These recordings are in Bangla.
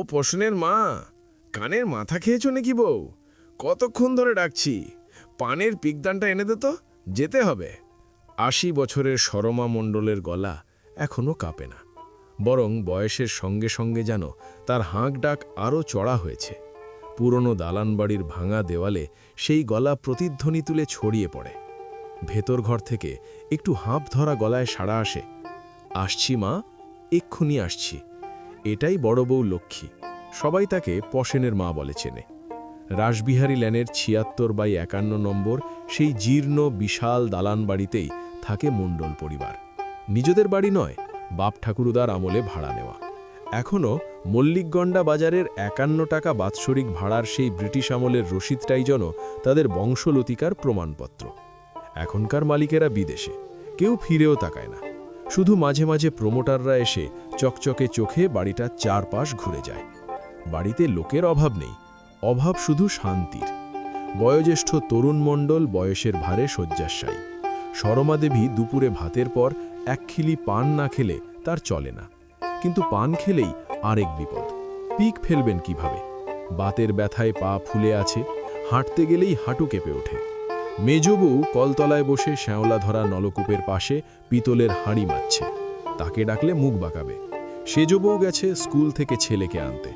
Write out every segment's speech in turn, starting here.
পোষণের মা, কানের মাথা খেয়েছো নাকি বউ? কতক্ষণ ধরে ডাকছি, পানের পিকদানটা এনে দে তো, যেতে হবে। ৮০ বছরের সরমা মণ্ডলের গলা এখনো কাঁপে না, বরং বয়সের সঙ্গে সঙ্গে যেন তার হাঁক ডাক আরও চড়া হয়েছে। পুরনো দালান বাড়ির ভাঙা দেওয়ালে সেই গলা প্রতিধ্বনি তুলে ছড়িয়ে পড়ে। ভেতর ঘর থেকে একটু হাঁপ ধরা গলায় সাড়া আসে, আসছি মা, এক্ষুনি আসছি। এটাই বড় বউ লক্ষ্মী, সবাই তাকে পশেনের মা বলে চেনে। রাসবিহারী ল্যানের ৭৬/৫১ নম্বর সেই জীর্ণ বিশাল দালান বাড়িতেই থাকে মণ্ডল পরিবার। নিজেদের বাড়ি নয়, বাপ ঠাকুরদার আমলে ভাড়া নেওয়া। এখনও মল্লিকগণ্ডা বাজারের ৫১ টাকা বাৎসরিক ভাড়ার সেই ব্রিটিশ আমলের রসিদটাই যেন তাদের বংশলতিকার প্রমাণপত্র। এখনকার মালিকেরা বিদেশে, কেউ ফিরেও তাকায় না। শুধু মাঝে মাঝে প্রমোটাররা এসে চকচকে চোখে বাড়িটা চারপাশ ঘুরে যায়। বাড়িতে লোকের অভাব নেই, অভাব শুধু শান্তির। বয়োজ্যেষ্ঠ তরুণ মণ্ডল বয়সের ভারে শয্যাশায়ী। সরমা দেবী দুপুরে ভাতের পর এক খিলি পান না খেলে তার চলে না, কিন্তু পান খেলেই আরেক বিপদ। পিক ফেলবেন কিভাবে? বাতের ব্যথায় পা ফুলে আছে, হাঁটতে গেলেই হাঁটু কেঁপে ওঠে। মেজবউ কলতলায় বসে শ্যাওলা ধরা নলকূপের পাশে পিতলের হাঁড়ি মারছে, তাকে ডাকলে মুখ বাঁকাবে। সেজবউ গেছে স্কুল থেকে ছেলেকে আনতে।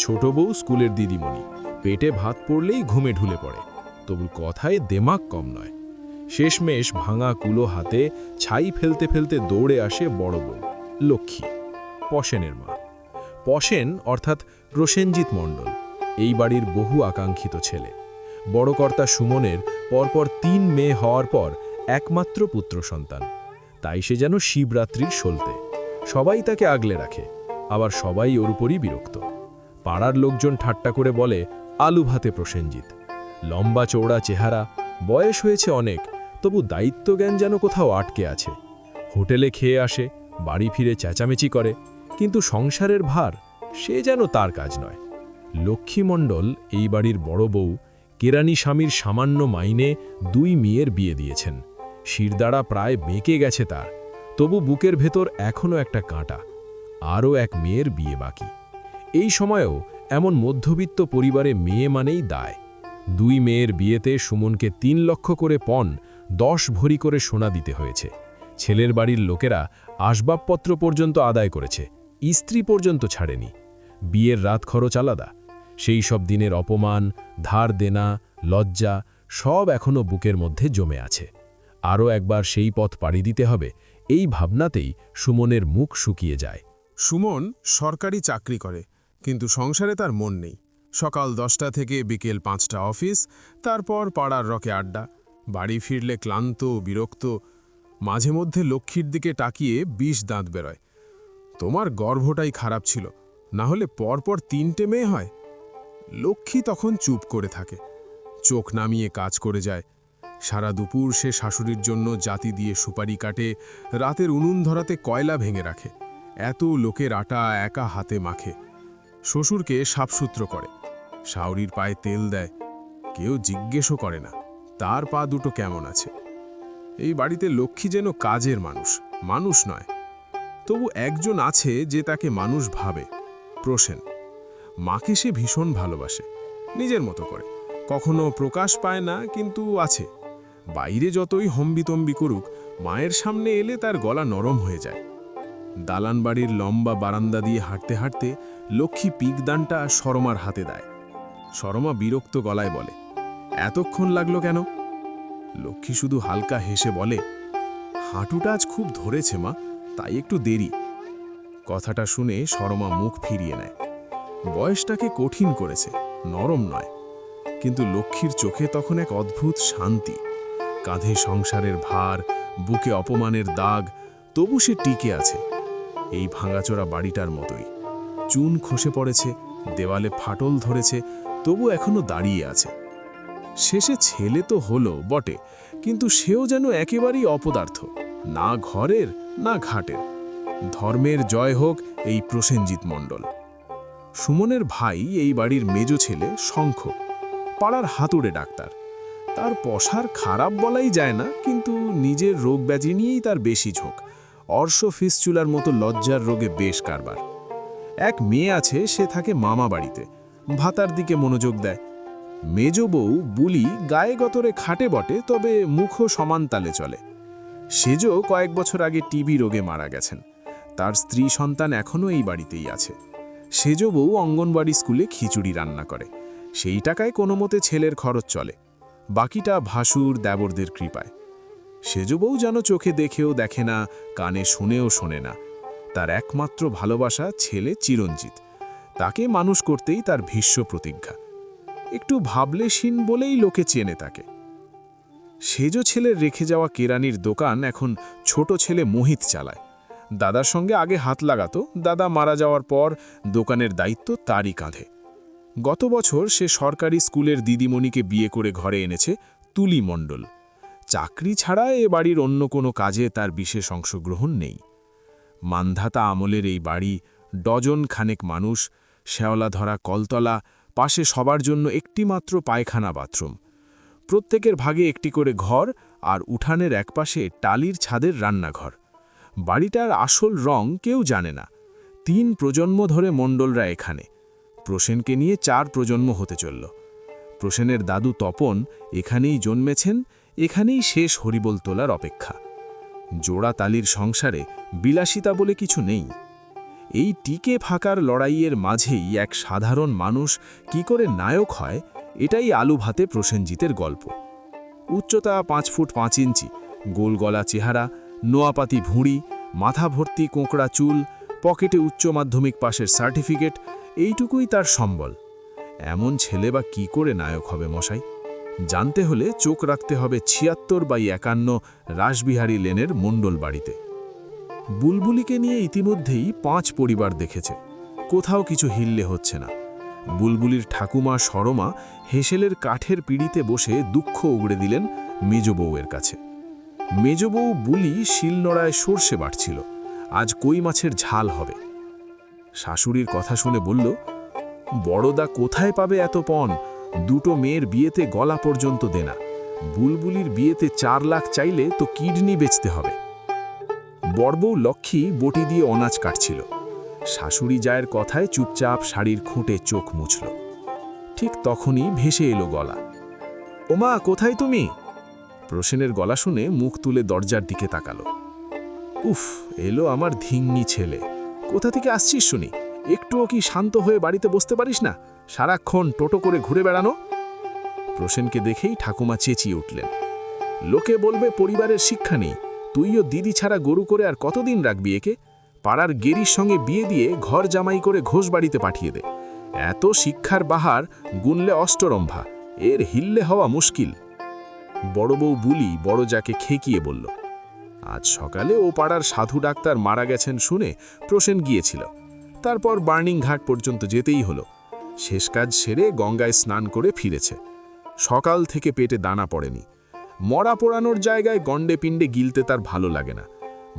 ছোট বউ স্কুলের দিদিমণি, পেটে ভাত পড়লেই ঘুমে ঢুলে পড়ে, তবু কথায় দেমাগ কম নয়। শেষমেশ ভাঙা কুলো হাতে ছাই ফেলতে ফেলতে দৌড়ে আসে বড় বউ লক্ষ্মী, পশেনের মা। পশেন অর্থাৎ প্রসেনজিৎ মণ্ডল এই বাড়ির বহু আকাঙ্ক্ষিত ছেলে। বড় কর্তা সুমনের পরপর ৩ মেয়ে হওয়ার পর একমাত্র পুত্র সন্তান। তাই সে যেন শিবরাত্রির সলতে। সবাই তাকে আগলে রাখে, আবার সবাই ওর উপরই বিরক্ত। পাড়ার লোকজন ঠাট্টা করে বলে, আলু ভাতে প্রসেনজিৎ। লম্বা চৌড়া চেহারা, বয়স হয়েছে অনেক, তবু দায়িত্বজ্ঞান যেন কোথাও আটকে আছে। হোটেলে খেয়ে আসে, বাড়ি ফিরে চেঁচামেচি করে, কিন্তু সংসারের ভার সে যেন তার কাজ নয়। লক্ষ্মী মণ্ডল এই বাড়ির বড় বউ, কেরানি স্বামীর সামান্য মাইনে ২ মেয়ের বিয়ে দিয়েছেন। শিরদাঁড়া প্রায় বেঁকে গেছে তার, তবু বুকের ভেতর এখনও একটা কাঁটা। আরও এক মেয়ের বিয়ে বাকি। এই সময়েও এমন মধ্যবিত্ত পরিবারে মেয়ে মানেই দায়। ২ মেয়ের বিয়েতে সুমনকে ৩ লক্ষ করে পণ, ১০ ভরি করে সোনা দিতে হয়েছে। ছেলের বাড়ির লোকেরা আসবাবপত্র পর্যন্ত আদায় করেছে, স্ত্রী পর্যন্ত ছাড়েনি। বিয়ের রাত খরচ আলাদা। সেই সব দিনের অপমান, ধার দেনা, লজ্জা সব এখনও বুকের মধ্যে জমে আছে। আরও একবার সেই পথ পাড়ি দিতে হবে, এই ভাবনাতেই সুমনের মুখ শুকিয়ে যায়। সুমন সরকারি চাকরি করে, কিন্তু সংসারে তার মন নেই। সকাল ১০টা থেকে বিকেল ৫টা অফিস, তারপর পাড়ার রকে আড্ডা। বাড়ি ফিরলে ক্লান্ত, বিরক্ত। মাঝে মধ্যে লক্ষ্মীর দিকে তাকিয়ে ২০ দাঁত বেরোয়। তোমার গর্ভটাই খারাপ ছিল, না হলে পরপর ৩টে মেয়ে হয়। লক্ষ্মী তখন চুপ করে থাকে, চোখ নামিয়ে কাজ করে যায়। সারা দুপুর সে শাশুড়ির জন্য জাতি দিয়ে সুপারি কাটে, রাতের উনুন ধরাতে কয়লা ভেঙে রাখে। এত লোকের আটা একা হাতে মাখে। শ্বশুরকে সাফসূত্র করে, শাওরির পায়ে তেল দেয়। কেউ জিজ্ঞেসও করে না তার পা দুটো কেমন আছে। এই বাড়িতে লক্ষ্মী যেন কাজের মানুষ, মানুষ নয়। তবু একজন আছে যে তাকে মানুষ ভাবে, প্রসেন। মাকে সে ভীষণ ভালোবাসে, নিজের মতো করে। কখনো প্রকাশ পায় না, কিন্তু আছে। বাইরে যতই হম্বিতম্বি করুক, মায়ের সামনে এলে তার গলা নরম হয়ে যায়। দালান বাড়ির লম্বা বারান্দা দিয়ে হাঁটতে হাঁটতে লক্ষ্মী পিকদানটা সরমার হাতে দেয়। সরমা বিরক্ত গলায় বলে, এতক্ষণ লাগলো কেন? লক্ষ্মী শুধু হালকা হেসে বলে, হাঁটুটা আজ খুব ধরেছে মা, তাই একটু দেরি। কথাটা শুনে সরমা মুখ ফিরিয়ে নেয়। বয়সটাকে কঠিন করেছে, নরম নয়। কিন্তু লক্ষ্মীর চোখে তখন এক অদ্ভুত শান্তি। কাঁধে সংসারের ভার, বুকে অপমানের দাগ, তবু সে টিকে আছে। এই ভাঙাচোরা বাড়িটার মতোই। চুন খসে পড়েছে, দেওয়ালে ফাটল ধরেছে, তবু এখনো দাঁড়িয়ে আছে। শেষে ছেলে তো হলো বটে, কিন্তু সেও যেন একেবারেই অপদার্থ, না ঘরের না ঘাটের। ধর্মের জয় হোক এই প্রসেনজিৎ মণ্ডল। সুমনের ভাই এই বাড়ির মেজ ছেলে শঙ্খ, পাড়ার হাতুড়ে ডাক্তার। তার পসার খারাপ বলাই যায় না, কিন্তু নিজের রোগ ব্যাধি নিয়েই তার বেশি ঝোঁক। অর্শ ফিস্চুলার মতো লজ্জার রোগে বেশ কারবার। এক মেয়ে আছে, সে থাকে মামা বাড়িতে, ভাতার দিকে মনোযোগ দেয়। মেজ বউ বুলি গায়ে গতরে খাটে বটে, তবে মুখও সমান তালে চলে। সেজ কয়েক বছর আগে টিবি রোগে মারা গেছেন। তার স্ত্রী সন্তান এখনও এই বাড়িতেই আছে। সেজ বউ অঙ্গনবাড়ি স্কুলে খিচুড়ি রান্না করে, সেই টাকায় কোনো মতে ছেলের খরচ চলে, বাকিটা ভাসুর দেবরদের কৃপায়। সেজ বউ যেন চোখে দেখেও দেখে না, কানে শুনেও শোনে না। তার একমাত্র ভালোবাসা ছেলে চিরঞ্জিত, তাকে মানুষ করতেই তার ভীষ্ম প্রতিজ্ঞা। একটু ভাবলেশীন বলেই লোকে চেনে তাকে। সেজ ছেলের রেখে যাওয়া কেরানির দোকান এখন ছোট ছেলে মোহিত চালায়। দাদার সঙ্গে আগে হাত লাগাতো, দাদা মারা যাওয়ার পর দোকানের দায়িত্ব তারই কাঁধে। গত বছর সে সরকারি স্কুলের দিদিমণিকে বিয়ে করে ঘরে এনেছে তুলি মণ্ডল। চাকরি ছাড়া এ বাড়ির অন্য কোনো কাজে তার বিশেষ অংশগ্রহণ নেই। মান্ধাতা আমলের এই বাড়ি, ডজন খানেক মানুষ, শ্যাওলা ধরা কলতলা, পাশে সবার জন্য একটিমাত্র পায়খানা বাথরুম, প্রত্যেকের ভাগে একটি করে ঘর, আর উঠানের একপাশে টালির ছাদের রান্নাঘর। বাড়িটার আসল রং কেউ জানে না। 3 প্রজন্ম ধরে মণ্ডলরা এখানে। প্রসেনকে নিয়ে 4 প্রজন্ম হতে চলল। প্রসেনের দাদু তপন এখানেই জন্মেছেন, এখানেই শেষ হরিবোল তোলার অপেক্ষা। জোড়া তালির সংসারে বিলাসিতা বলে কিছু নেই। এই টিকে ফাঁকার লড়াইয়ের মাঝেই এক সাধারণ মানুষ কি করে নায়ক হয়, এটাই আলু ভাতে প্রসেনজিতের গল্প। উচ্চতা 5 ফুট 5 ইঞ্চি, গোল গলা চেহারা, নোয়াপাতি ভুঁড়ি, মাথা ভর্তি কোঁকড়া চুল, পকেটে উচ্চ মাধ্যমিক পাশের সার্টিফিকেট, এইটুকুই তার সম্বল। এমন ছেলে বা কি করে নায়ক হবে মশাই? জানতে হলে চোখ রাখতে হবে 76/51 রাসবিহারী লেনের মণ্ডল বাড়িতে। বুলবুলিকে নিয়ে ইতিমধ্যেই 5 পরিবার দেখেছে, কোথাও কিছু হিললে হচ্ছে না। বুলবুলির ঠাকুমা সরমা হেসেলের কাঠের পিঁড়িতে বসে দুঃখ উগড়ে দিলেন মেজ বউয়ের কাছে। মেজ বউ বুলি শিলনোড়ায় সর্ষে বাটছিল, আজ কই মাছের ঝাল হবে। শাশুড়ির কথা শুনে বলল, বড়দা কোথায় পাবে এত পণ? 2 মেয়ের বিয়েতে গলা পর্যন্ত দেনা, বুলবুলির বিয়েতে 4 লাখ চাইলে তো কিডনি বেচতে হবে। বড়বউ লক্ষ্মী বটি দিয়ে অনাজ কাটছিল। শাশুড়ি জায়ের কথায় চুপচাপ শাড়ির খুঁটে চোখ মুছল। ঠিক তখনই ভেসে এলো গলা। ওমা, কোথায় তুমি? প্রসেনের গলা শুনে মুখ তুলে দরজার দিকে তাকালো। উফ, এলো আমার ধিঙ্গি ছেলে। কোথা থেকে আসছিস শুনি? একটুও কি শান্ত হয়ে বাড়িতে বসতে পারিস না? সারাক্ষণ টোটো করে ঘুরে বেড়ানো। প্রসেনকে দেখেই ঠাকুমা চেঁচিয়ে উঠলেন, লোকে বলবে পরিবারের শিক্ষা নেই। তুইও দিদি ছাড়া গরু করে আর কতদিন রাখবি একে? পাড়ার গেরির সঙ্গে বিয়ে দিয়ে ঘর জামাই করে ঘোষ বাড়িতে পাঠিয়ে দে। এত শিক্ষার বাহার, গুনলে অষ্টরম্ভা, এর হিললে হওয়া মুশকিল। বড় বউ বুলি বড় যাকে খেকিয়ে বলল, আজ সকালে ও পাড়ার সাধু ডাক্তার মারা গেছেন শুনে প্রসেন গিয়েছিল। তারপর বার্নিং ঘাট পর্যন্ত যেতেই হলো। শেষ কাজ সেরে গঙ্গায় স্নান করে ফিরেছে। সকাল থেকে পেটে দানা পড়েনি। মরা পোড়ানোর জায়গায় গন্ডে পিণ্ডে গিলতে তার ভালো লাগে না।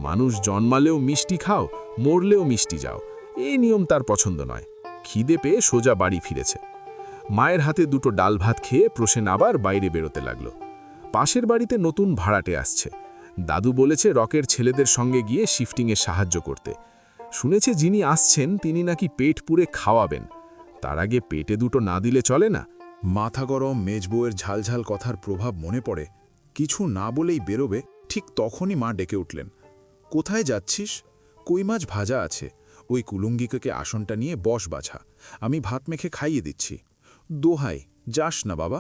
মানুষ জন্মালেও মিষ্টি খাও, মরলেও মিষ্টি যাও, এই নিয়ম তার পছন্দ নয়। খিদে পেয়ে সোজা বাড়ি ফিরেছে। মায়ের হাতে 2 ডাল ভাত খেয়ে প্রসেন আবার বাইরে বেরোতে লাগলো। পাশের বাড়িতে নতুন ভাড়াটে আসছে। দাদু বলেছে রকের ছেলেদের সঙ্গে গিয়ে শিফটিংয়ে সাহায্য করতে। শুনেছে যিনি আসছেন তিনি নাকি পেট পুরে খাওয়াবেন। তার আগে পেটে 2 না দিলে চলে না। মাথা গরম মেজবউয়ের ঝালঝাল কথার প্রভাব মনে পড়ে। কিছু না বলেই বেরোবে, ঠিক তখনই মা ডেকে উঠলেন, কোথায় যাচ্ছিস? কই মাছ ভাজা আছে, ওই কুলুঙ্গিকে আসনটা নিয়ে বস বাছা, আমি ভাত মেখে খাইয়ে দিচ্ছি। দোহাই, যাস না বাবা।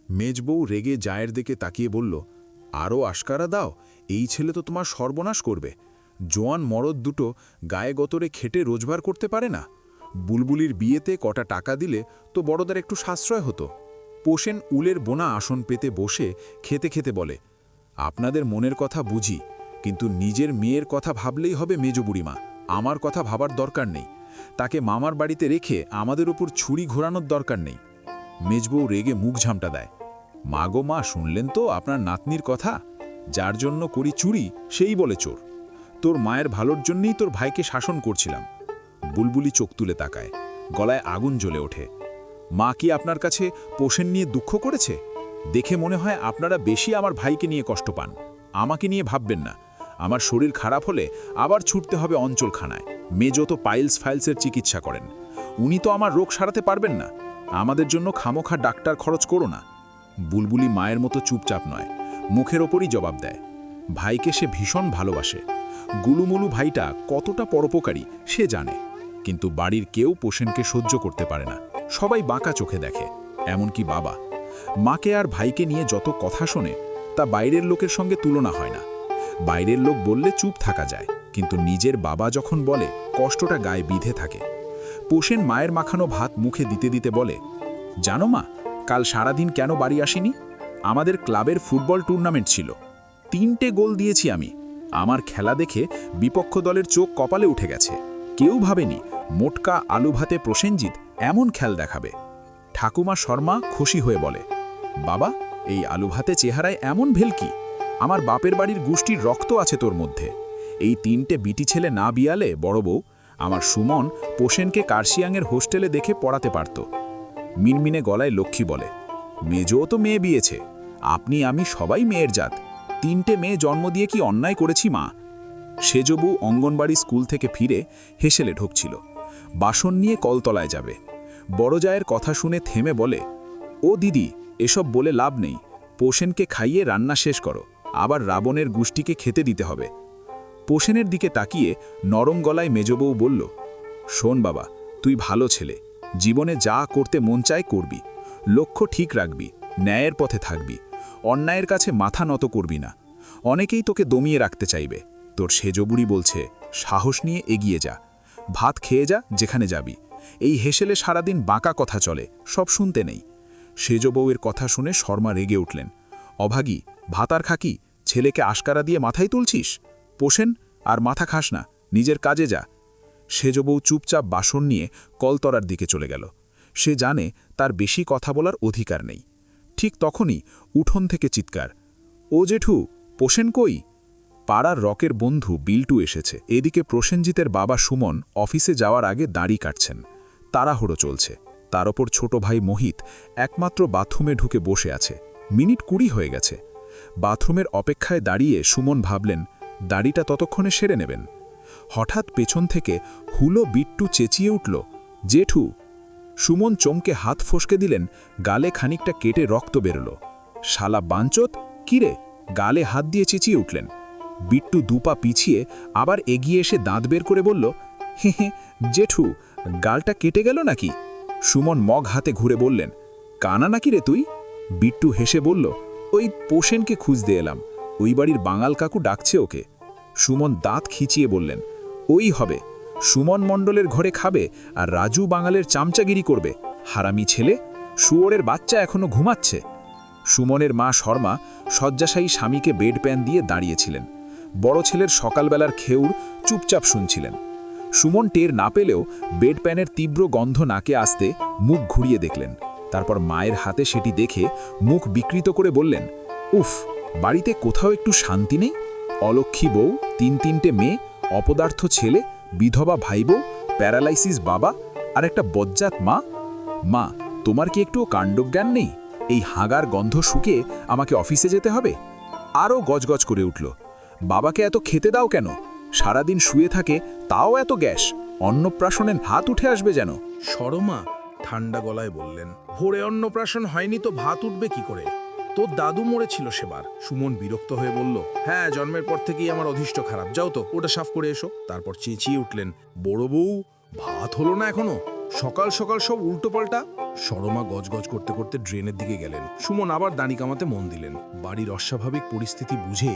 মেজবউ রেগে জায়ের দিকে তাকিয়ে বলল, আরও আশকারা দাও, এই ছেলে তো তোমার সর্বনাশ করবে। জোয়ান মরদ 2 গায়ে গতরে খেটে রোজগার করতে পারে না। বুলবুলির বিয়েতে কটা টাকা দিলে তো বড়দার একটু সাশ্রয় হতো। পোষেন উলের বোনা আসন পেতে বসে খেতে খেতে বলে, আপনাদের মনের কথা বুঝি, কিন্তু নিজের মেয়ের কথা ভাবলেই হবে মেজ বুড়িমা, আমার কথা ভাবার দরকার নেই। তাকে মামার বাড়িতে রেখে আমাদের উপর ছুরি ঘোরানোর দরকার নেই। মেজবউ রেগে মুখ ঝামটা দেয়, মা গো মা, শুনলেন তো আপনার নাতনির কথা? যার জন্য করি চুরি সেই বলে চোর। তোর মায়ের ভালোর জন্যই তোর ভাইকে শাসন করছিলাম। বুলবুলি চোখ তুলে তাকায়, গলায় আগুন জ্বলে ওঠে। মা কি আপনার কাছে পোষেন নিয়ে দুঃখ করেছে? দেখে মনে হয় আপনারা বেশি আমার ভাইকে নিয়ে কষ্ট পান। আমাকে নিয়ে ভাববেন না, আমার শরীর খারাপ হলে আবার ছুটতে হবে অঞ্চলখানায়। মেজো তো ফাইলসের চিকিৎসা করেন। উনি তো আমার রোগ সারাতে পারবেন না। আমাদের জন্য খামোখা ডাক্তার খরচ করো না। বুলবুলি মায়ের মতো চুপচাপ নয়, মুখের ওপরই জবাব দেয়। ভাইকে সে ভীষণ ভালোবাসে। গুলুমুলু ভাইটা কতটা পরোপকারী সে জানে, কিন্তু বাড়ির কেউ পোষেনকে সহ্য করতে পারে না। সবাই বাঁকা চোখে দেখে, এমনকি বাবা। মাকে আর ভাইকে নিয়ে যত কথা শোনে তা বাইরের লোকের সঙ্গে তুলনা হয় না। বাইরের লোক বললে চুপ থাকা যায়, কিন্তু নিজের বাবা যখন বলে কষ্টটা গায়ে বিঁধে থাকে। পোষেন মায়ের মাখানো ভাত মুখে দিতে দিতে বলে, জানো মা, কাল সারাদিন কেন বাড়ি আসিনি? আমাদের ক্লাবের ফুটবল টুর্নামেন্ট ছিল। 3টে গোল দিয়েছি আমি। আমার খেলা দেখে বিপক্ষ দলের চোখ কপালে উঠে গেছে। কেউ ভাবেনি মোটকা আলু ভাতে প্রসেনজিৎ এমন খেল দেখাবে। ঠাকুমা শর্মা খুশি হয়ে বলে, বাবা, এই আলু ভাতে চেহারায় এমন ভেলকি? আমার বাপের বাড়ির গোষ্ঠীর রক্ত আছে তোর মধ্যে। এই 3টে বিটি ছেলে না বিয়ালে বড় বউ, আমার সুমন পোষেনকে কার্শিয়াংয়ের হোস্টেলে দেখে পড়াতে পারত। মিনমিনে গলায় লক্ষ্মী বলে, মেজও তো মেয়ে বিয়েছে। আপনি আমি সবাই মেয়ের জাত। 3টে মেয়ে জন্ম দিয়ে কি অন্যায় করেছি মা? সেজবু অঙ্গনবাড়ি স্কুল থেকে ফিরে হেসেলে ঢুকছিল। বাসন নিয়ে কলতলায় যাবে। বড় জায়ের কথা শুনে থেমে বলে, ও দিদি, এসব বলে লাভ নেই। পোষেনকে খাইয়ে রান্না শেষ করো, আবার রাবণের গুষ্টিকে খেতে দিতে হবে। পোষেনের দিকে তাকিয়ে নরম গলায় মেজবউ বলল, শোন বাবা, তুই ভালো ছেলে। জীবনে যা করতে মন চায় করবি। লক্ষ্য ঠিক রাখবি, ন্যায়ের পথে থাকবি। অন্যায়ের কাছে মাথা নত করবি না। অনেকেই তোকে দমিয়ে রাখতে চাইবে। তোর সেজবুড়ি বলছে, সাহস নিয়ে এগিয়ে যা। ভাত খেয়ে যা যেখানে যাবি। এই হেসেলে সারাদিন বাঁকা কথা চলে, সব শুনতে নেই। সেজবউয়ের কথা শুনে শর্মা রেগে উঠলেন। অভাগী, ভাতার খাকি, ছেলেকে আশকারা দিয়ে মাথায় তুলছিস? পোষেন, আর মাথা খাস না, নিজের কাজে যা। সেজবউ চুপচাপ বাসন নিয়ে কলতরার দিকে চলে গেল। সে জানে তার বেশি কথা বলার অধিকার নেই। ঠিক তখনই উঠোন থেকে চিৎকার, ও জেঠু, পোষেন কই? পাড়ার রকের বন্ধু বিল্টু এসেছে। এদিকে প্রসেনজিতের বাবা সুমন অফিসে যাওয়ার আগে দাড়ি কাটছেন। তাড়াহুড়ো চলছে। তার ওপর ছোট ভাই মোহিত একমাত্র বাথরুমে ঢুকে বসে আছে। মিনিট 20 হয়ে গেছে। বাথরুমের অপেক্ষায় দাঁড়িয়ে সুমন ভাবলেন, দাড়িটা ততক্ষণে সেরে নেবেন। হঠাৎ পেছন থেকে হুলো বিট্টু চেঁচিয়ে উঠল, জেঠু। সুমন চমকে হাত ফসকে দিলেন। গালে খানিকটা কেটে রক্ত বেরোল। শালা বাঞ্চত, কিরে? গালে হাত দিয়ে চেঁচিয়ে উঠলেন। বিট্টু দুপা পিছিয়ে আবার এগিয়ে এসে দাঁত বের করে বলল, হে হে, জেঠু, গালটা কেটে গেল নাকি? সুমন মগ হাতে ঘুরে বললেন, কানা নাকি রে তুই? বিট্টু হেসে বলল, ওই পোষেনকে খুঁজতে এলাম। ওই বাড়ির বাঙাল কাকু ডাকছে ওকে। সুমন দাঁত খিচিয়ে বললেন, ওই হবে। সুমন মণ্ডলের ঘরে খাবে আর রাজু বাঙালের চামচাগিরি করবে। হারামি ছেলে, শুয়োরের বাচ্চা এখনো ঘুমাচ্ছে। সুমনের মা শর্মা শয্যাশায়ী স্বামীকে বেড প্যান দিয়ে দাঁড়িয়েছিলেন। বড় ছেলের সকালবেলার খেউর চুপচাপ শুনছিলেন। সুমন টের না পেলেও বেড প্যানের তীব্র গন্ধ নাকে আসতে মুখ ঘুরিয়ে দেখলেন। তারপর মায়ের হাতে সেটি দেখে মুখ বিকৃত করে বললেন, উফ, বাড়িতে কোথাও একটু শান্তি নেই? অলক্ষী বউ, 3টে মেয়ে, অপদার্থ ছেলে, বিধবা ভাই বউ, প্যারালাইসিস বাবা, আর একটা বজ্জাত মা। মা, তোমার কি একটুও কাণ্ডজ্ঞান নেই? এই হাগার গন্ধ শুকে আমাকে অফিসে যেতে হবে? আরও গজগজ করে উঠল, বাবাকে এত খেতে দাও কেন? সারাদিন শুয়ে থাকে, তাও এত গ্যাস। অন্নপ্রাশনের হাত উঠে আসবে যেন। শর্মা ঠান্ডা গলায় বললেন, ভোরে অন্নপ্রাশন হয়নি তো ভাত উঠবে কি করে? তোর দাদু মরেছিল সেবার। সুমন বিরক্ত হয়ে বলল, হ্যাঁ, জন্মের পর থেকেই আমার অধিষ্ঠ খারাপ। যাও তো, ওটা সাফ করে এসো। তারপর চেঁচিয়ে উঠলেন, বড় বউ, ভাত হলো না এখনো? সকাল সকাল সব উল্টোপাল্টা। শর্মা গজগজ করতে করতে ড্রেনের দিকে গেলেন। সুমন আবার দানি কামাতে মন দিলেন। বাড়ির অস্বাভাবিক পরিস্থিতি বুঝে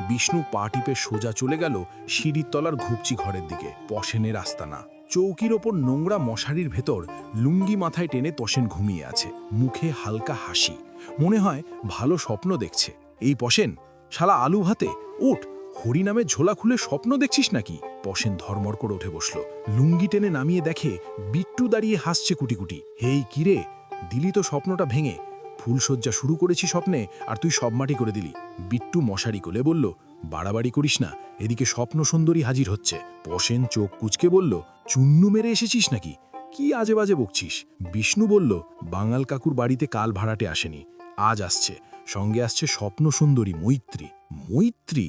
বিষ্ণু পা টিপে সোজা চলে গেল সিঁড়ির তলার ঘুপচি ঘরের দিকে। পশেনের আস্তানা। চৌকির ওপর নোংরা মশারির ভেতর লুঙ্গি মাথায় টেনে তোষেন ঘুমিয়ে আছে। মুখে হালকা হাসি, মনে হয় ভালো স্বপ্ন দেখছে। এই পশেন, শালা আলু ভাতে, উঠ। হরিনামে ঝোলা খুলে স্বপ্ন দেখছিস নাকি? পশেন ধর্মর করে উঠে বসল। লুঙ্গি টেনে নামিয়ে দেখে বিট্টু দাঁড়িয়ে হাসছে কুটি কুটি। হেই কিরে, দিলি তো স্বপ্নটা ভেঙে। ফুলশয্যা শুরু করেছি স্বপ্নে, আর তুই সব মাটি করে দিলি। বিট্টু মশারি কোলে বলল, বাড়াবাড়ি করিস না, এদিকে স্বপ্ন সুন্দরী হাজির হচ্ছে। পশেন চোখ কুচকে বলল, চুন্নু মেরে এসেছিস নাকি? কি আজে বাজে বকছিস? বিষ্ণু বলল, বাঙাল কাকুর বাড়িতে কাল ভাড়াটে আসেনি, আজ আসছে। সঙ্গে আসছে স্বপ্ন সুন্দরী মৈত্রী। মৈত্রী?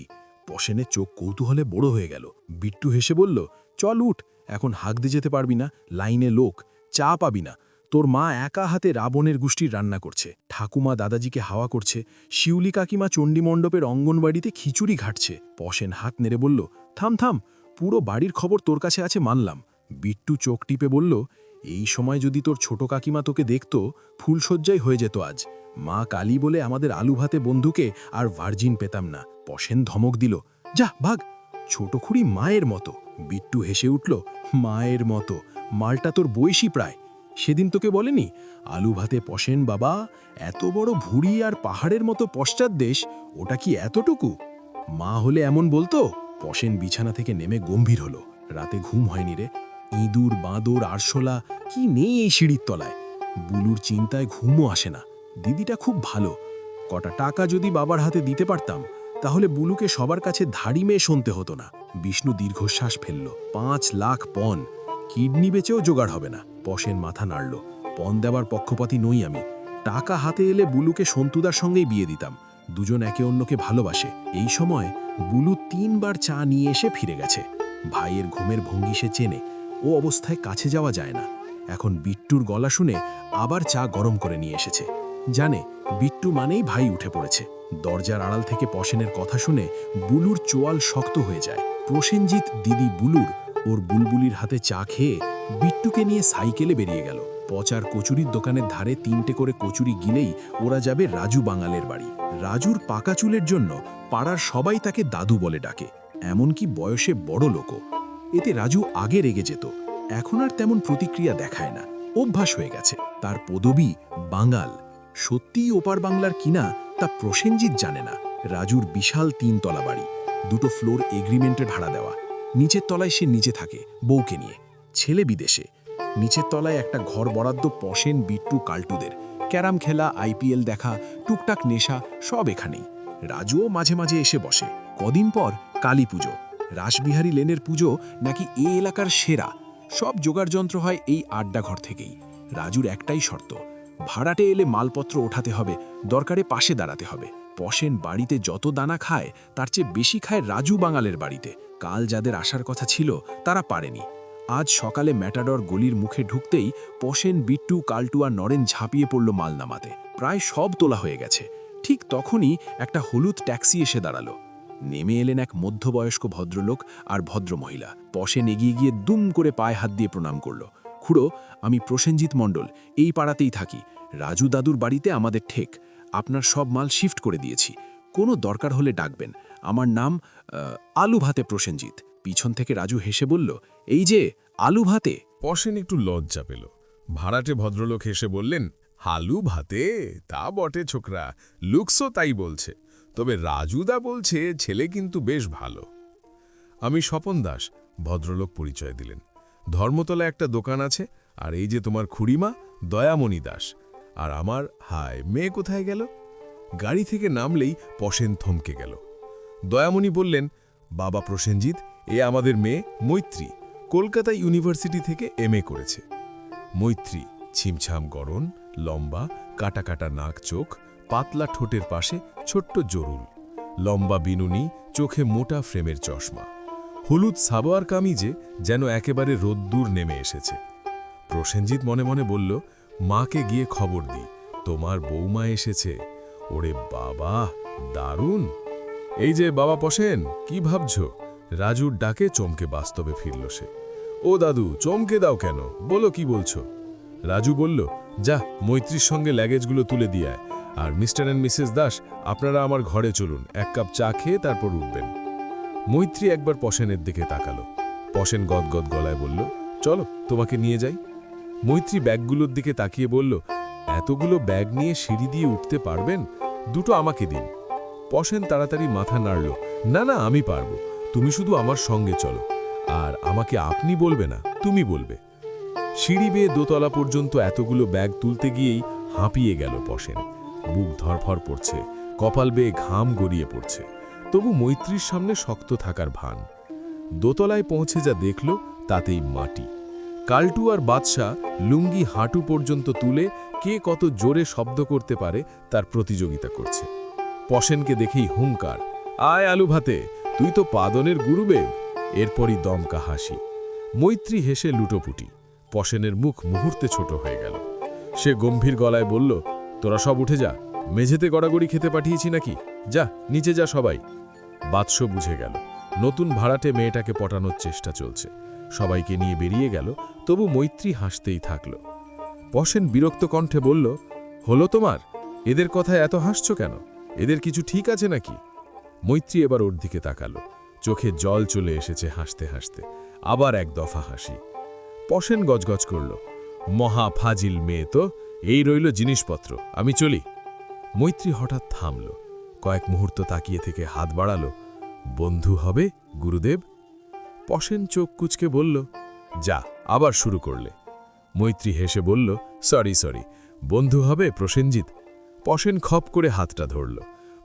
পশেনের চোখ কৌতূহলে বড় হয়ে গেল। বিট্টু হেসে বলল, চল উঠ, এখন হাঁক দিয়ে যেতে পারবি না, লাইনে লোক, চা পাবি না। তোর মা একা হাতে রাবণের গোষ্ঠীর রান্না করছে, ঠাকুমা দাদাজিকে হাওয়া করছে, শিউলি কাকিমা চণ্ডীমণ্ডপের অঙ্গনবাড়িতে খিচুড়ি ঘাটছে। পশেন হাত নেড়ে বলল, থাম থাম, পুরো বাড়ির খবর তোর কাছে আছে মানলাম। বিট্টু চোখ টিপে বলল, এই সময় যদি তোর ছোট কাকিমা তোকে দেখত, ফুলশয্যাই হয়ে যেত আজ। মা কালী বলে আমাদের আলু ভাতে বন্ধুকে আর ভার্জিন পেতাম না। পশেন ধমক দিল, যা ভাগ, ছোট খুড়ি মায়ের মতো। বিট্টু হেসে উঠল, মায়ের মতো? মালটা তোর বয়সী প্রায়। সেদিন তোকে বলেনি আলু ভাতে পশেন বাবা, এত বড় ভুঁড়ি আর পাহাড়ের মতো পশ্চাৎ দেশ, ওটা কি এতটুকু? মা হলে এমন বলতো? পশেন বিছানা থেকে নেমে গম্ভীর হলো, রাতে ঘুম হয়নি রে। ইঁদুর বাঁদর আরশোলা কি নেই এই সিঁড়ির তলায়। বুলুর চিন্তায় ঘুমও আসে না। দিদিটা খুব ভালো, কটা টাকা যদি বাবার হাতে দিতে পারতাম তাহলে বুলুকে সবার কাছে ধাড়ি মেয়ে শুনতে হতো না। বিষ্ণু দীর্ঘশ্বাস ফেলল, 5 লাখ পণ, কিডনি বেচেও জোগাড় হবে না। পশেন মাথা নাড়ল, পণ দেওয়ার পক্ষপাতী নই আমি। টাকা হাতে এলে বুলুকে সন্তুদার সঙ্গেই বিয়ে দিতাম। দুজন একে অন্যকে ভালোবাসে। এই সময় বুলু 3 বার চা নিয়ে এসে ফিরে গেছে। ভাইয়ের ঘুমের ভঙ্গি সে চেনে, ও অবস্থায় কাছে যাওয়া যায় না। এখন বিট্টুর গলা শুনে আবার চা গরম করে নিয়ে এসেছে। জানে বিট্টু মানেই ভাই উঠে পড়েছে। দরজার আড়াল থেকে পশেনের কথা শুনে বুলুর চোয়াল শক্ত হয়ে যায়। প্রসেনজিৎ দিদি বুলুর ওর বুলবুলির হাতে চা খেয়ে বিট্টুকে নিয়ে সাইকেলে বেরিয়ে গেল। পচার কচুরির দোকানের ধারে 3টে করে কচুরি গিলেই ওরা যাবে রাজু বাঙালের বাড়ি। রাজুর পাকা চুলের জন্য পাড়ার সবাই তাকে দাদু বলে ডাকে, এমনকি বয়সে বড় লোকও। এতে রাজু আগে রেগে যেত, এখন আর তেমন প্রতিক্রিয়া দেখায় না, অভ্যাস হয়ে গেছে। তার পদবি বাঙাল। সত্যিই ওপার বাংলার কিনা তা প্রসেনজিৎ জানে না। রাজুর বিশাল 3 তলা বাড়ি, 2টো ফ্লোর এগ্রিমেন্টে ভাড়া দেওয়া। নিচের তলায় সে নিজে থাকে বউকে নিয়ে, ছেলে বিদেশে। নিচের তলায় একটা ঘর বরাদ্দ পশেন বিট্টু কাল্টুদের। ক্যারাম খেলা, IPL দেখা, টুকটাক নেশা সব এখানেই। রাজুও মাঝে মাঝে এসে বসে। কদিন পর কালী পুজো। রাসবিহারী লেনের পুজো নাকি এ এলাকার সেরা। সব জোগাড়যন্ত্র হয় এই আড্ডাঘর থেকেই। রাজুর একটাই শর্ত, ভাড়াটে এলে মালপত্র ওঠাতে হবে, দরকারে পাশে দাঁড়াতে হবে। পশেন বাড়িতে যত দানা খায় তার চেয়ে বেশি খায় রাজু বাঙালের বাড়িতে। কাল যাদের আসার কথা ছিল তারা পারেনি। আজ সকালে ম্যাটাডর গলির মুখে ঢুকতেই পশেন বিট্টু কাল্টু আর নরেন ঝাঁপিয়ে পড়ল মাল নামাতে। প্রায় সব তোলা হয়ে গেছে। ঠিক তখনই একটা হলুদ ট্যাক্সি এসে দাঁড়ালো। নেমে এলেন এক মধ্যবয়স্ক ভদ্রলোক আর ভদ্রমহিলা। পশেন এগিয়ে গিয়ে দুম করে পায়ে হাত দিয়ে প্রণাম করল। খুড়ো, আমি প্রসেনজিৎ মণ্ডল, এই পাড়াতেই থাকি। রাজু দাদুর বাড়িতে আমাদের ঠেক। আপনার সব মাল শিফট করে দিয়েছি, কোনো দরকার হলে ডাকবেন। আমার নাম আলু ভাতে প্রসেনজিৎ। পিছন থেকে রাজু হেসে বলল, এই যে আলু ভাতে। পশেন একটু লজ্জা পেল। ভাড়াটে ভদ্রলোক হেসে বললেন, আলু ভাতে? তা বটে ছোকরা, লুকসও তাই বলছে। তবে রাজুদা বলছে ছেলে কিন্তু বেশ ভালো। আমি স্বপন দাস, ভদ্রলোক পরিচয় দিলেন। ধর্মতলা একটা দোকান আছে, আর এই যে তোমার খুড়িমা দয়ামণি দাস। আর আমার হায়, মেয়ে কোথায় গেল? গাড়ি থেকে নামলেই পশেন থমকে গেল। দয়ামণি বললেন, বাবা প্রসেনজিৎ, এ আমাদের মেয়ে মৈত্রী, কলকাতা ইউনিভার্সিটি থেকে MA করেছে। মৈত্রী ছিমছাম গড়ন, লম্বা, কাটা কাটা নাক চোখ, পাতলা ঠোঁটের পাশে ছোট্ট জরুল, লম্বা বিনুনি, চোখে মোটা ফ্রেমের চশমা, হলুদ সালোয়ার কামিজে যেন একেবারে রোদ্দুর নেমে এসেছে। প্রসেনজিৎ মনে মনে বলল, মাকে গিয়ে খবর দিই, তোমার বৌমা এসেছে। ওরে বাবা, দারুণ! এই যে বাবা পশেন, কি ভাবছ? রাজুর ডাকে চমকে বাস্তবে ফিরল সে। ও দাদু, চমকে দাও কেন? বলো কি বলছো? রাজু বলল, যা মৈত্রীর সঙ্গে ল্যাগেজগুলো তুলে দিয়ে আয়। আর মিস্টার অ্যান্ড মিসেস দাস, আপনারা আমার ঘরে চলুন, 1 কাপ চা খেয়ে তারপর উঠবেন। মৈত্রী একবার পশেনের দিকে তাকালো। পশেন গদগদ গলায় বলল, চলো তোমাকে নিয়ে যাই। মৈত্রী ব্যাগগুলোর দিকে তাকিয়ে বলল, এতগুলো ব্যাগ নিয়ে সিঁড়ি দিয়ে উঠতে পারবেন? 2টো আমাকে দিন। পশেন তাড়াতাড়ি মাথা নাড়ল, না না, আমি পারবো, তুমি শুধু আমার সঙ্গে চলো। আর আমাকে আপনি বলবে না, তুমি বলবে। সিঁড়ি বেয়ে 2 তলা পর্যন্ত এতগুলো ব্যাগ তুলতে গিয়েই হাঁপিয়ে গেল পশেন। বুক ধরফর পড়ছে, কপাল বেয়ে ঘাম গড়িয়ে পড়ছে। তবু মৈত্রীর সামনে শক্ত থাকার ভান। 2 তলায় পৌঁছে যা দেখল তাতেই মাটি। কাল্টু আর বাদশা লুঙ্গি হাঁটু পর্যন্ত তুলে কে কত জোরে শব্দ করতে পারে তার প্রতিযোগিতা করছে। পশেনকে দেখেই হুঙ্কার, আয় আলু ভাতে, তুই তো পাদনের গুরুবেব। এরপরই দমকা হাসি। মৈত্রী হেসে লুটোপুটি। পশেনের মুখ মুহূর্তে ছোট হয়ে গেল। সে গম্ভীর গলায় বলল, তোরা সব উঠে যা, মেঝেতে গড়াগড়ি খেতে পাঠিয়েছি নাকি? যা, নিচে যা সবাই। বাদশ বুঝে গেল নতুন ভাড়াটে মেয়েটাকে পটানোর চেষ্টা চলছে। সবাইকে নিয়ে বেরিয়ে গেল, তবু মৈত্রী হাসতেই থাকল। পশেন বিরক্ত কণ্ঠে বলল, হলো তোমার? এদের কথায় এত হাসছ কেন? এদের কিছু ঠিক আছে নাকি? মৈত্রী এবার ওর দিকে তাকালো। চোখে জল চলে এসেছে হাসতে হাসতে। আবার এক দফা হাসি। পশেন গজগজ করল, মহা ফাজিল মেয়ে তো। এই রইল জিনিসপত্র, আমি চলি। মৈত্রী হঠাৎ থামল, কয়েক মুহূর্ত তাকিয়ে থেকে হাত বাড়ালো। বন্ধু হবে গুরুদেব? পশেন চোখ কুচকে বলল, যা, আবার শুরু করলে। মৈত্রী হেসে বলল, সরি, বন্ধু হবে প্রসেনজিৎ। পশেন খপ করে হাতটা ধরল।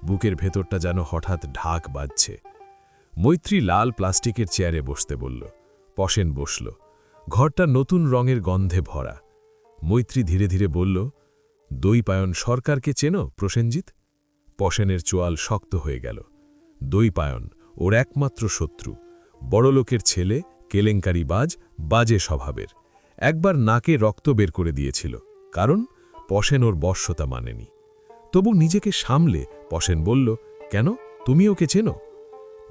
বুকের ভেতরটা যেন হঠাৎ ঢাক বাজছে। মৈত্রী লাল প্লাস্টিকের চেয়ারে বসতে বলল। পশেন বসল। ঘরটা নতুন রঙের গন্ধে ভরা। মৈত্রী ধীরে ধীরে বলল, দৈপায়ন সরকারকে চেনো প্রসেনজিৎ? পশেনের চোয়াল শক্ত হয়ে গেল। দৈপায়ন ওর একমাত্র শত্রু। বড়লোকের ছেলে, কেলেঙ্কারিবাজ, বাজে স্বভাবের। একবার নাকে রক্ত বের করে দিয়েছিল, কারণ পশেন ওর বশ্যতা মানেনি। তবু নিজেকে সামলে পশেন বলল, কেন, তুমি ওকে চেনো?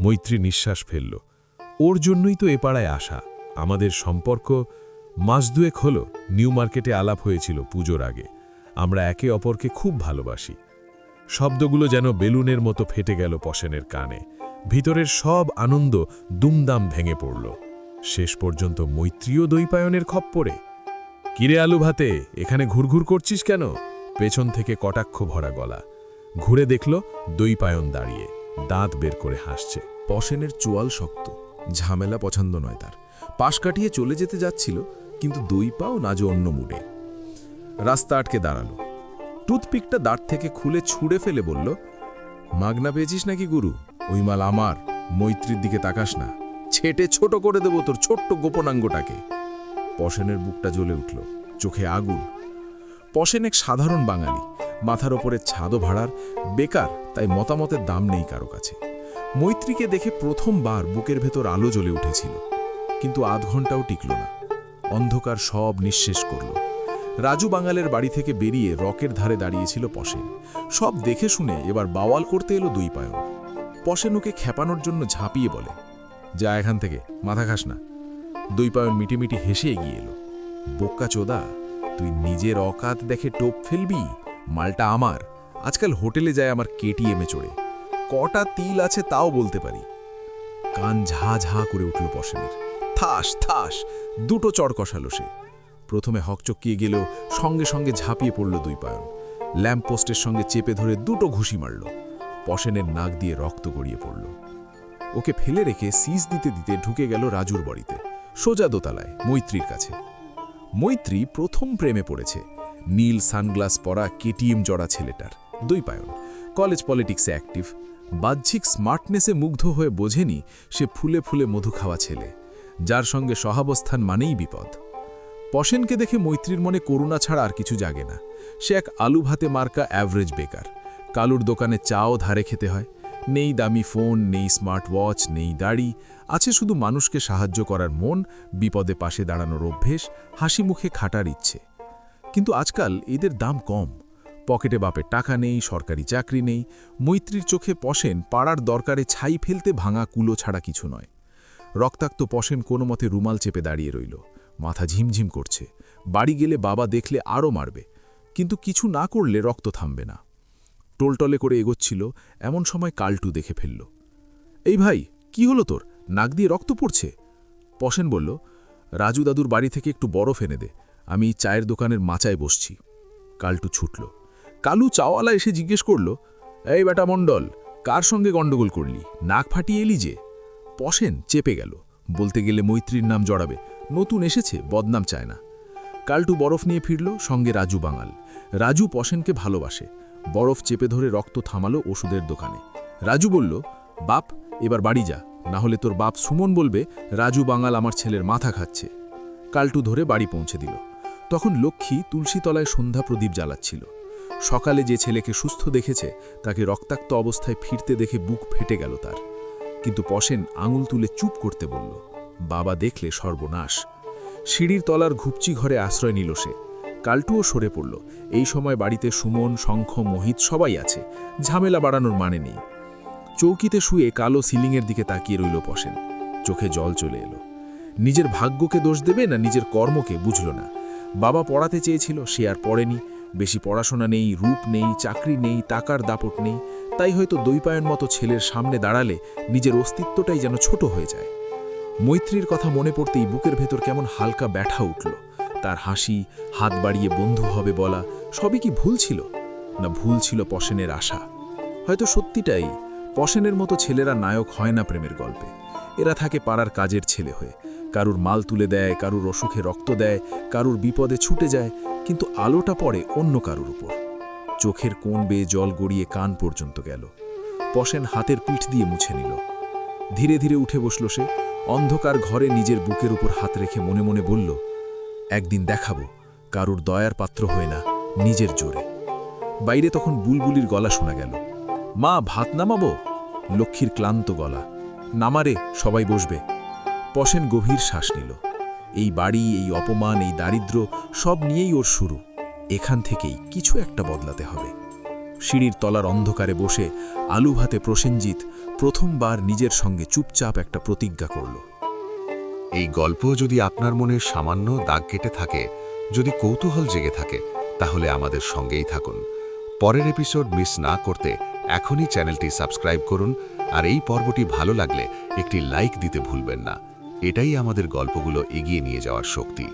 মৈত্রী নিঃশ্বাস ফেলল। ওর জন্যই তো এ পাড়ায় আসা। আমাদের সম্পর্ক মাস দুয়েক হল। নিউ মার্কেটে আলাপ হয়েছিল পুজোর আগে। আমরা একে অপরকে খুব ভালোবাসি। শব্দগুলো যেন বেলুনের মতো ফেটে গেল পশেনের কানে। ভিতরের সব আনন্দ দুমদাম ভেঙে পড়ল। শেষ পর্যন্ত মৈত্রীও দৈপায়নের খপ্পরে। কিরে আলু ভাতে, এখানে ঘুরঘুর করছিস কেন? পেছন থেকে কটাক্ষ ভরা গলা। ঘুরে দেখল দৈপায়ন দাঁড়িয়ে, দাঁত বের করে হাসছে। পশেনের চোয়াল শক্ত, ঝামেলা পছন্দ নয় তার। পাশ কাটিয়ে চলে যেতে যাচ্ছিল, কিন্তু দুই পাও নাজো অন্য মুডে। রাস্তা আটকে দাঁড়ালো। টুথপিকটা দাঁত থেকে খুলে ছুঁড়ে ফেলে বলল, মাগনা পেয়েছিস নাকি গুরু? ওই মাল আমার। মৈত্রীর দিকে তাকাস না, ছেটে ছোট করে দেব তোর ছোট্ট গোপনাঙ্গটাকে। পশেনের বুকটা জ্বলে উঠল, চোখে আগুন। পশেন এক সাধারণ বাঙালি, মাথার ওপরে ছাদও ভাড়ার, বেকার, তাই মতামতের দাম নেই কারো কাছে। মৈত্রীকে দেখে প্রথমবার বুকের ভেতর আলো জ্বলে উঠেছিল, কিন্তু আধ ঘন্টাও টিকল না। অন্ধকার সব নিঃশেষ করল। রাজু বাঙালের বাড়ি থেকে বেরিয়ে রকের ধারে দাঁড়িয়েছিল পশেন। সব দেখে শুনে এবার বাওয়াল করতে এলো দৈপায়ন। পশেন ওকে খেপানোর জন্য ঝাঁপিয়ে বলে, যা এখান থেকে, মাথা খাস না। দৈপায়ন মিটিমিটি হেসে এগিয়ে এলো। বোক্কা চোদা, তুই নিজের অকাত দেখে টোপ ফেলবি? মালটা আমার। আজকাল হোটেলে যায় আমার কেটিএমে চড়ে। কটা তিল আছে তাও বলতে পারি। কান ঝা ঝা করে উঠল পশেনের। থাস থাস দুটো চড় কষালো সে। প্রথমে হকচকিয়ে গেলেও সঙ্গে সঙ্গে ঝাঁপিয়ে পড়ল দৈপায়ন। ল্যাম্পপোস্টের সঙ্গে চেপে ধরে দুটো ঘুষি মারল। পশেনের নাক দিয়ে রক্ত গড়িয়ে পড়ল। ওকে ফেলে রেখে সিজ দিতে দিতে ঢুকে গেল রাজুর বাড়িতে, সোজা দোতলায়, মৈত্রীর কাছে। মৈত্রী প্রথম প্রেমে পড়েছে। নীল সানগ্লাস পরা কেটিএম জড়া ছেলেটার। দৈপায়ন কলেজ পলিটিক্সে অ্যাক্টিভ। বাহ্যিক স্মার্টনেসে মুগ্ধ হয়ে বোঝেনি সে ফুলে ফুলে মধু খাওয়া ছেলে, যার সঙ্গে সহাবস্থান মানেই বিপদ। পশেনকে দেখে মৈত্রীর মনে করুণা ছাড়া আর কিছু জাগে না। সে এক আলু ভাতে মার্কা অ্যাভারেজ বেকার। কালুর দোকানে চাও ধারে খেতে হয়। নেই দামি ফোন, নেই স্মার্ট ওয়াচ, নেই দাড়ি। আছে শুধু মানুষকে সাহায্য করার মন, বিপদে পাশে দাঁড়ানোর অভ্যেস, হাসি মুখে খাটার ইচ্ছে। কিন্তু আজকাল এদের দাম কম। পকেটে বাপের টাকা নেই, সরকারি চাকরি নেই। মৈত্রীর চোখে পশেন পাড়ার দরকারে ছাই ফেলতে ভাঙা কুলো ছাড়া কিছু নয়। রক্তাক্ত পশেন কোনো মতে রুমাল চেপে দাঁড়িয়ে রইল। মাথা ঝিমঝিম করছে। বাড়ি গেলে বাবা দেখলে আরও মারবে, কিন্তু কিছু না করলে রক্ত থামবে না। টোলটলে করে এগোচ্ছিল, এমন সময় কালটু দেখে ফেলল। এই ভাই, কি হলো তোর? নাক দিয়ে রক্ত পড়ছে। পশেন বলল, রাজু দাদুর বাড়ি থেকে একটু বরফ এনে দে, আমি চায়ের দোকানের মাচায় বসছি। কালটু ছুটল। কালু চাওয়ালা এসে জিজ্ঞেস করল, এই বেটা মণ্ডল, কার সঙ্গে গণ্ডগোল করলি? নাক ফাটিয়ে এলি যে। পশেন চেপে গেল। বলতে গেলে মৈত্রীর নাম জড়াবে। নতুন এসেছে, বদনাম চায় না। কালটু বরফ নিয়ে ফিরল, সঙ্গে রাজু বাঙাল। রাজু পশেনকে ভালোবাসে। বরফ চেপে ধরে রক্ত থামালো ওষুধের দোকানে। রাজু বলল, বাপ, এবার বাড়ি যা, না হলে তোর বাপ সুমন বলবে রাজু বাঙাল আমার ছেলের মাথা খাচ্ছে। কালটু ধরে বাড়ি পৌঁছে দিল। তখন লক্ষ্মী তুলসীতলায় সন্ধ্যা প্রদীপ জ্বালাচ্ছিল। সকালে যে ছেলেকে সুস্থ দেখেছে তাকে রক্তাক্ত অবস্থায় ফিরতে দেখে বুক ফেটে গেল তার। কিন্তু পশেন আঙুল তুলে চুপ করতে বলল। বাবা দেখলে সর্বনাশ। সিঁড়ির তলার ঘুপচি ঘরে আশ্রয় নিল সে। কালটুও সরে পড়ল। এই সময় বাড়িতে সুমন, শঙ্খ, মোহিত সবাই আছে, ঝামেলা বাড়ানোর মানে নেই। চৌকিতে শুয়ে কালো সিলিংয়ের দিকে তাকিয়ে রইল পশেন। চোখে জল চলে এলো। নিজের ভাগ্যকে দোষ দেবে না নিজের কর্মকে বুঝল না। বাবা পড়াতে চেয়েছিল, সে আর পড়েনি। বেশি পড়াশোনা নেই, রূপ নেই, চাকরি নেই, টাকার দাপট নেই। তাই হয়তো দৈপায়ন মতো ছেলের সামনে দাঁড়ালে নিজের অস্তিত্বটাই যেন ছোট হয়ে যায়। মৈত্রীর কথা মনে পড়তেই বুকের ভেতর কেমন হালকা ব্যথা উঠল। তার হাসি, হাত বাড়িয়ে বন্ধু হবে বলা, সবই কি ভুল ছিল? না ভুল ছিল পশেনের আশা। হয়তো সত্যিটাই পশেনের মতো ছেলেরা নায়ক হয় না প্রেমের গল্পে। এরা থাকে পাড়ার কাজের ছেলে হয়ে, কারুর মাল তুলে দেয়, কারুর অসুখে রক্ত দেয়, কারুর বিপদে ছুটে যায়, কিন্তু আলোটা পড়ে অন্য কারুর উপর। চোখের কোণ বেয়ে জল গড়িয়ে কান পর্যন্ত গেল। পশেন হাতের পিঠ দিয়ে মুছে নিল। ধীরে ধীরে উঠে বসল সে। অন্ধকার ঘরে নিজের বুকের উপর হাত রেখে মনে মনে বলল, একদিন দেখাবো কারুর দয়ার পাত্র হয়ে না, নিজের জোরে। বাইরে তখন বুলবুলির গলা শোনা গেল। মা, ভাত নামাবো? লক্ষ্মীর ক্লান্ত গলা। নামারে, সবাই বসবে। পশেন গভীর শ্বাস নিল। এই বাড়ি, এই অপমান, এই দারিদ্র্য সব নিয়েই ওর শুরু। এখান থেকেই কিছু একটা বদলাতে হবে। সিঁড়ির তলার অন্ধকারে বসে আলু ভাতে প্রসেনজিৎ প্রথমবার নিজের সঙ্গে চুপচাপ একটা প্রতিজ্ঞা করল। এই গল্প যদি আপনার মনে সামান্য দাগ কেটে থাকে, যদি কৌতূহল জেগে থাকে, তাহলে আমাদের সঙ্গেই থাকুন। পরের এপিসোড মিস না করতে এখনই চ্যানেলটি সাবস্ক্রাইব করুন, আর এই পর্বটি ভালো লাগলে একটি লাইক দিতে ভুলবেন না। এটাই আমাদের গল্পগুলো এগিয়ে নিয়ে যাওয়ার শক্তি।